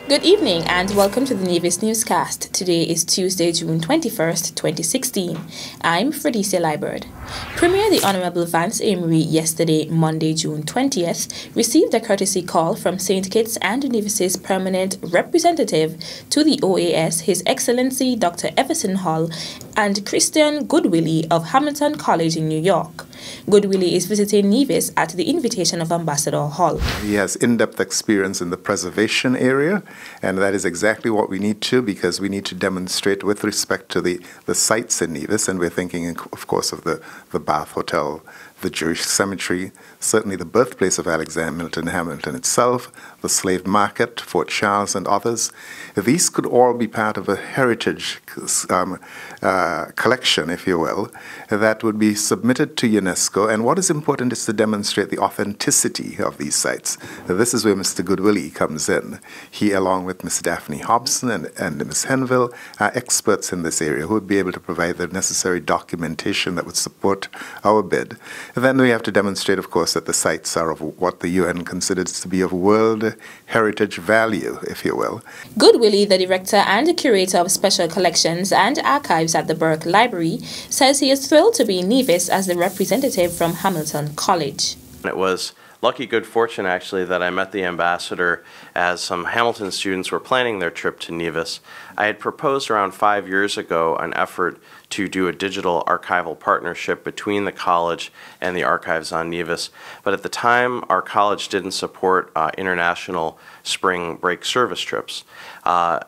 Good evening and welcome to the Nevis Newscast. Today is Tuesday, June 21st, 2016. I'm Fredisia Liburd. Premier the Honorable Vance Amory yesterday, Monday, June 20th, received a courtesy call from St. Kitts and Nevis's permanent representative to the OAS, His Excellency Dr. Everson Hall and Christian Goodwillie of Hamilton College in New York. Goodwillie is visiting Nevis at the invitation of Ambassador Hall. He has in-depth experience in the preservation area, and that is exactly what we need to, because we need to demonstrate with respect to the sites in Nevis, and we're thinking, of course, of the Bath Hotel, the Jewish Cemetery, certainly the birthplace of Alexander Hamilton itself, the slave market, Fort Charles, and others. These could all be part of a heritage collection, if you will, that would be submitted to UNESCO. And what is important is to demonstrate the authenticity of these sites. This is where Mr. Goodwillie comes in. He, along with Ms. Daphne Hobson and Ms. Henville, are experts in this area who would be able to provide the necessary documentation that would support our bid. And then we have to demonstrate, of course, that the sites are of what the UN considers to be of world heritage value, if you will. Goodwillie, the director and curator of special collections and archives at the Burke Library, says he is thrilled to be in Nevis as the representative from Hamilton College. It was lucky good fortune, actually, that I met the ambassador as some Hamilton students were planning their trip to Nevis. I had proposed around 5 years ago an effort to do a digital archival partnership between the college and the archives on Nevis, but at the time our college didn't support international spring break service trips.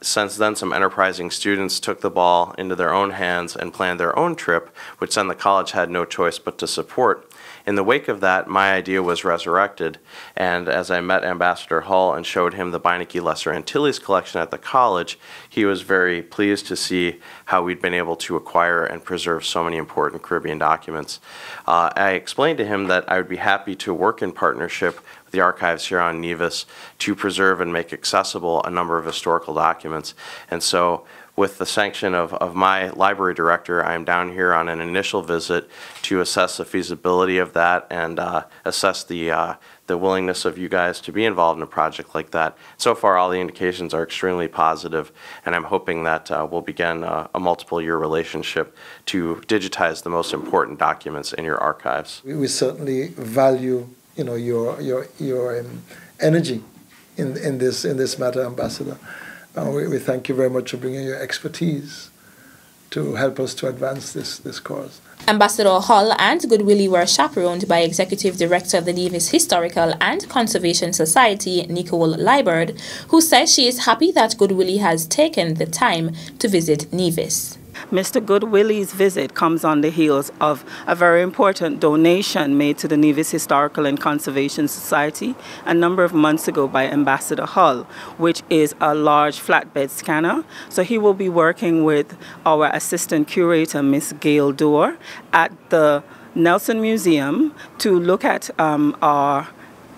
Since then, some enterprising students took the ball into their own hands and planned their own trip, which then the college had no choice but to support. In the wake of that, my idea was resurrected, and as I met Ambassador Hull and showed him the Beinecke Lesser Antilles collection at the college, he was very pleased to see how we'd been able to acquire and preserve so many important Caribbean documents. I explained to him that I would be happy to work in partnership with the archives here on Nevis to preserve and make accessible a number of historical documents. And so, with the sanction of my library director, I am down here on an initial visit to assess the feasibility of that and assess the willingness of you guys to be involved in a project like that. So far, all the indications are extremely positive, and I'm hoping that we'll begin a multiple-year relationship to digitize the most important documents in your archives. We certainly value, your energy in this matter, Ambassador. We thank you very much for bringing your expertise to help us to advance this cause. Ambassador Hall and Goodwillie were chaperoned by Executive Director of the Nevis Historical and Conservation Society, Nicole Liburd, who says she is happy that Goodwillie has taken the time to visit Nevis. Mr. Goodwillie's visit comes on the heels of a very important donation made to the Nevis Historical and Conservation Society a number of months ago by Ambassador Hull, which is a large flatbed scanner. So he will be working with our assistant curator, Miss Gail Dorr, at the Nelson Museum to look at our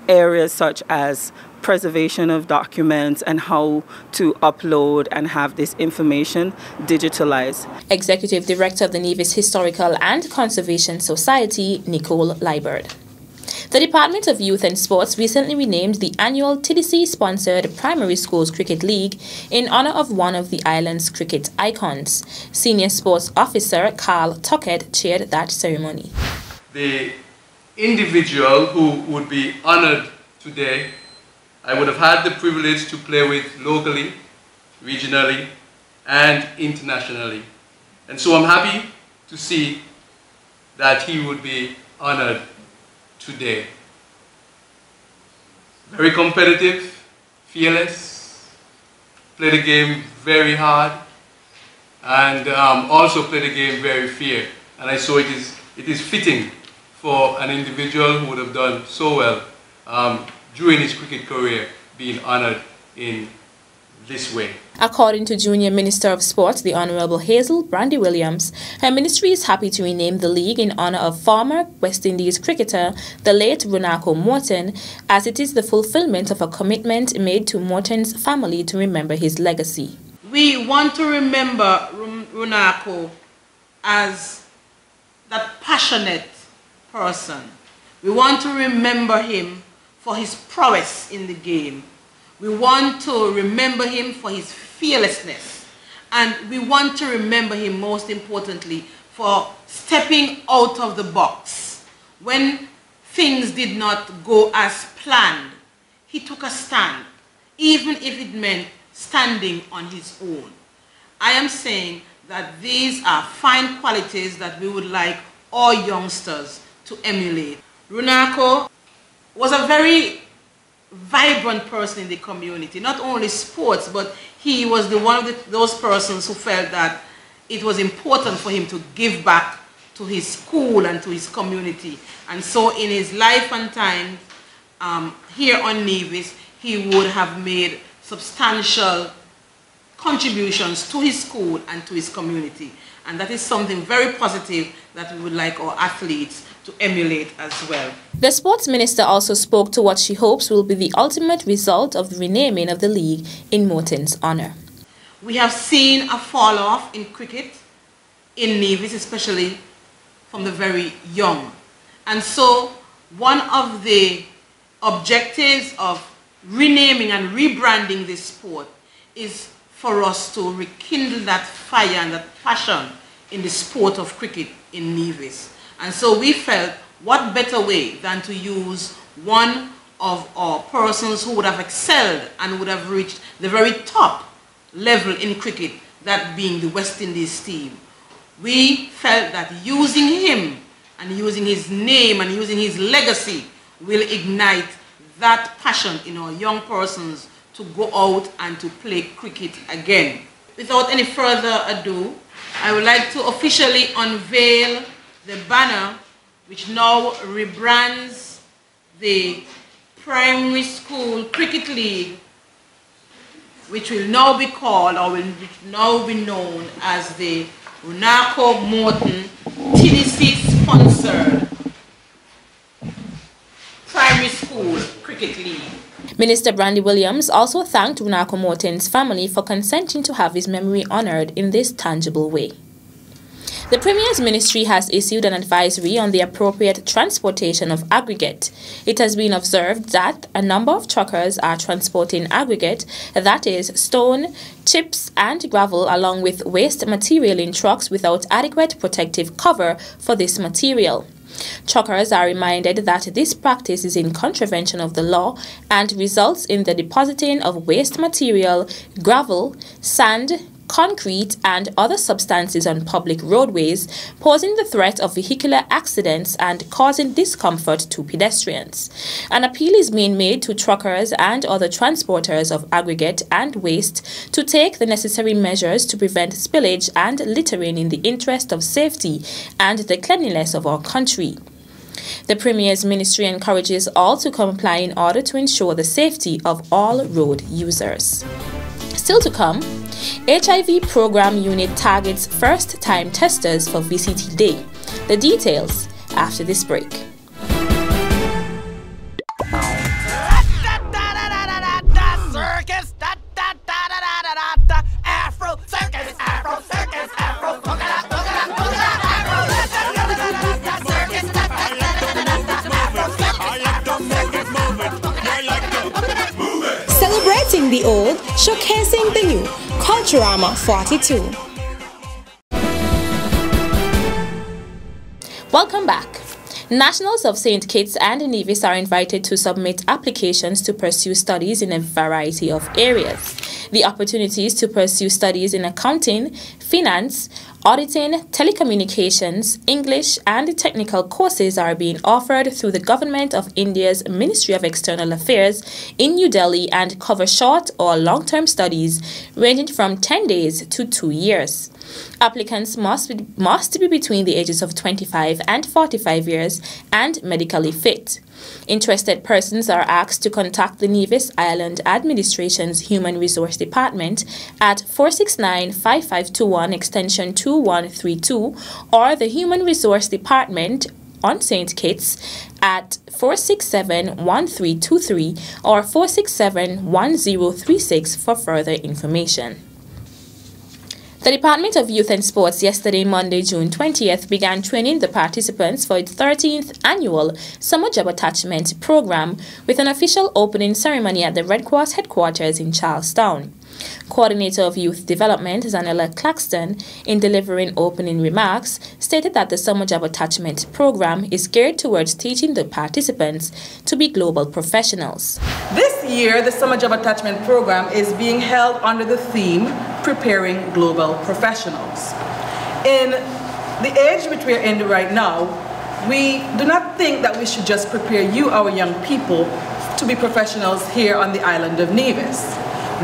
areas such as preservation of documents and how to upload and have this information digitalized. Executive Director of the Nevis Historical and Conservation Society, Nicole Liburd. The Department of Youth and Sports recently renamed the annual TDC-sponsored Primary Schools Cricket League in honor of one of the island's cricket icons. Senior Sports Officer Carl Tuckett chaired that ceremony. The individual who would be honored today, I would have had the privilege to play with locally, regionally, and internationally. And so I'm happy to see that he would be honored today. Very competitive, fearless, played the game very hard, and also played the game very fair. And I saw it is fitting for an individual who would have done so well during his cricket career being honored in this way. According to Junior Minister of Sport, the Honorable Hazel Brandy Williams, her ministry is happy to rename the league in honor of former West Indies cricketer, the late Runako Morton, as it is the fulfillment of a commitment made to Morton's family to remember his legacy. We want to remember Runako as that passionate person. We want to remember him for his prowess in the game. We want to remember him for his fearlessness. And we want to remember him, most importantly, for stepping out of the box. When things did not go as planned, he took a stand, even if it meant standing on his own. I am saying that these are fine qualities that we would like all youngsters to emulate. Runako was a very vibrant person in the community, not only sports, but he was one of those persons who felt that it was important for him to give back to his school and to his community. And so in his life and time here on Nevis, he would have made substantial contributions to his school and to his community. And that is something very positive that we would like our athletes to emulate as well. The sports minister also spoke to what she hopes will be the ultimate result of the renaming of the league in Morton's honor. We have seen a fall off in cricket in Nevis, especially from the very young. And so one of the objectives of renaming and rebranding this sport is for us to rekindle that fire and that passion in the sport of cricket in Nevis. And so we felt, what better way than to use one of our persons who would have excelled and would have reached the very top level in cricket, that being the West Indies team. We felt that using him and using his name and using his legacy will ignite that passion in our young persons to go out and to play cricket again. Without any further ado, I would like to officially unveil the banner which now rebrands the Primary School Cricket League, which will now be called, or will now be known as the Runako Morton TDC sponsored Primary School Cricket League. Minister Brandy Williams also thanked Runako Morton's family for consenting to have his memory honored in this tangible way. The Premier's ministry has issued an advisory on the appropriate transportation of aggregate. It has been observed that a number of truckers are transporting aggregate, that is, stone, chips and gravel, along with waste material in trucks without adequate protective cover for this material. Truckers are reminded that this practice is in contravention of the law and results in the depositing of waste material, gravel, sand, concrete and other substances on public roadways, posing the threat of vehicular accidents and causing discomfort to pedestrians. An appeal is being made to truckers and other transporters of aggregate and waste to take the necessary measures to prevent spillage and littering in the interest of safety and the cleanliness of our country. The Premier's ministry encourages all to comply in order to ensure the safety of all road users. Still to come, HIV program unit targets first-time testers for VCT Day. The details after this break. Celebrating the old, showcasing the new. Culturama 42. Welcome back. Nationals of St. Kitts and Nevis are invited to submit applications to pursue studies in a variety of areas. The opportunities to pursue studies in accounting, finance, auditing, telecommunications, English and technical courses are being offered through the Government of India's Ministry of External Affairs in New Delhi and cover short or long-term studies ranging from 10 days to 2 years. Applicants must be between the ages of 25 and 45 years and medically fit. Interested persons are asked to contact the Nevis Island Administration's Human Resource Department at 469-5521 extension 2132 or the Human Resource Department on St. Kitts at 467-1323 or 467-1036 for further information. The Department of Youth and Sports yesterday, Monday, June 20th, began training the participants for its 13th annual Summer Job Attachment Program with an official opening ceremony at the Red Cross headquarters in Charlestown. Coordinator of Youth Development, Zanella Claxton, in delivering opening remarks, stated that the Summer Job Attachment Program is geared towards teaching the participants to be global professionals. This year, the Summer Job Attachment Program is being held under the theme, Preparing Global Professionals. In the age which we are in right now, we do not think that we should just prepare you, our young people, to be professionals here on the island of Nevis.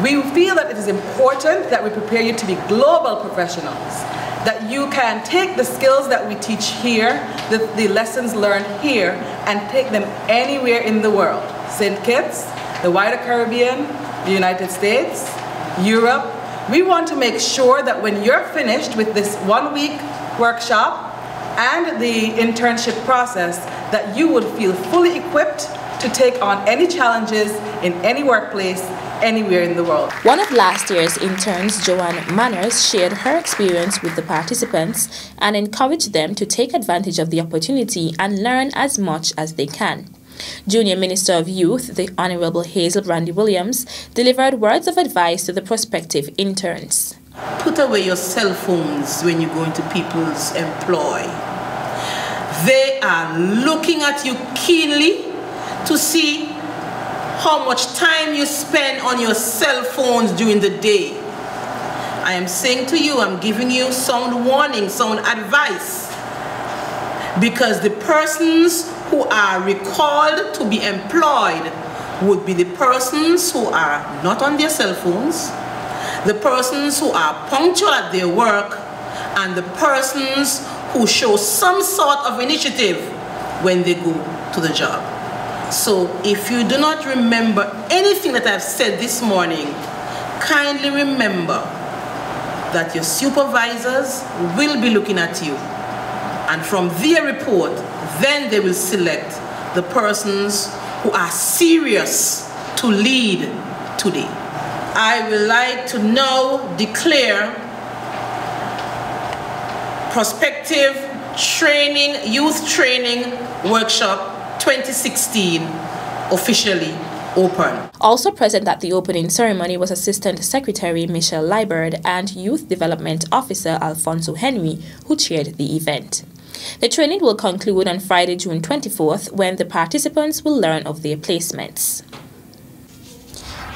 We feel that it is important that we prepare you to be global professionals, that you can take the skills that we teach here, the lessons learned here, and take them anywhere in the world. St. Kitts, the wider Caribbean, the United States, Europe. We want to make sure that when you're finished with this 1-week workshop and the internship process, that you would feel fully equipped to take on any challenges in any workplace anywhere in the world. One of last year's interns, Joanne Manners, shared her experience with the participants and encouraged them to take advantage of the opportunity and learn as much as they can. Junior Minister of Youth, the Honorable Hazel Brandy Williams, delivered words of advice to the prospective interns. Put away your cell phones when you go into people's employ. They are looking at you keenly to see how much time you spend on your cell phones during the day. I am saying to you, I'm giving you sound warning, sound advice, because the persons who are recalled to be employed would be the persons who are not on their cell phones, the persons who are punctual at their work, and the persons who show some sort of initiative when they go to the job. So if you do not remember anything that I've said this morning, kindly remember that your supervisors will be looking at you. And from their report, then they will select the persons who are serious to lead today. I would like to now declare prospective training, youth training workshop 2016 officially open. Also present at the opening ceremony was Assistant Secretary Michelle Liebert and Youth Development Officer Alfonso Henry, who chaired the event. The training will conclude on Friday, June 24th, when the participants will learn of their placements.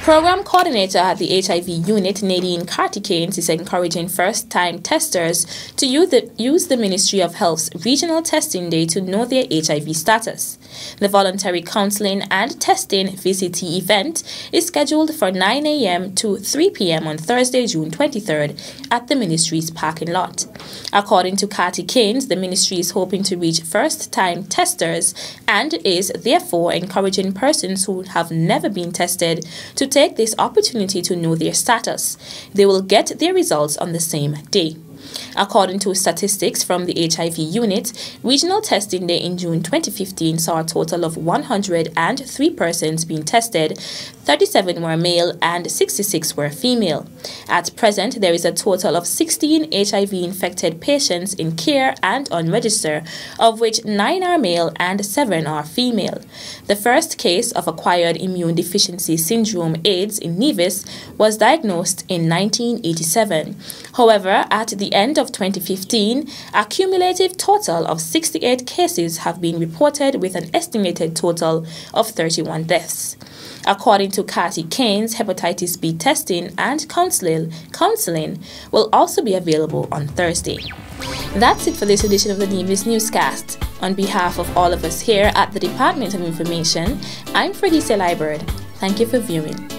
Program Coordinator at the HIV unit, Nadine Carty-Keynes, is encouraging first-time testers to use the Ministry of Health's Regional Testing Day to know their HIV status. The Voluntary Counseling and Testing VCT event is scheduled for 9 a.m. to 3 p.m. on Thursday, June 23rd at the Ministry's parking lot. According to Carty-Keynes, the Ministry is hoping to reach first-time testers and is therefore encouraging persons who have never been tested to take this opportunity to know their status. They will get their results on the same day. According to statistics from the HIV unit, Regional Testing Day in June 2015 saw a total of 103 persons being tested, 37 were male and 66 were female. At present, there is a total of 16 HIV-infected patients in care and on register, of which 9 are male and 7 are female. The first case of acquired immune deficiency syndrome AIDS in Nevis was diagnosed in 1987. However, at the end of 2015, a cumulative total of 68 cases have been reported with an estimated total of 31 deaths. According to Carty-Keynes, hepatitis B testing and counseling will also be available on Thursday. That's it for this edition of the Nevis Newscast. On behalf of all of us here at the Department of Information, I'm Fredisa Liebert. Thank you for viewing.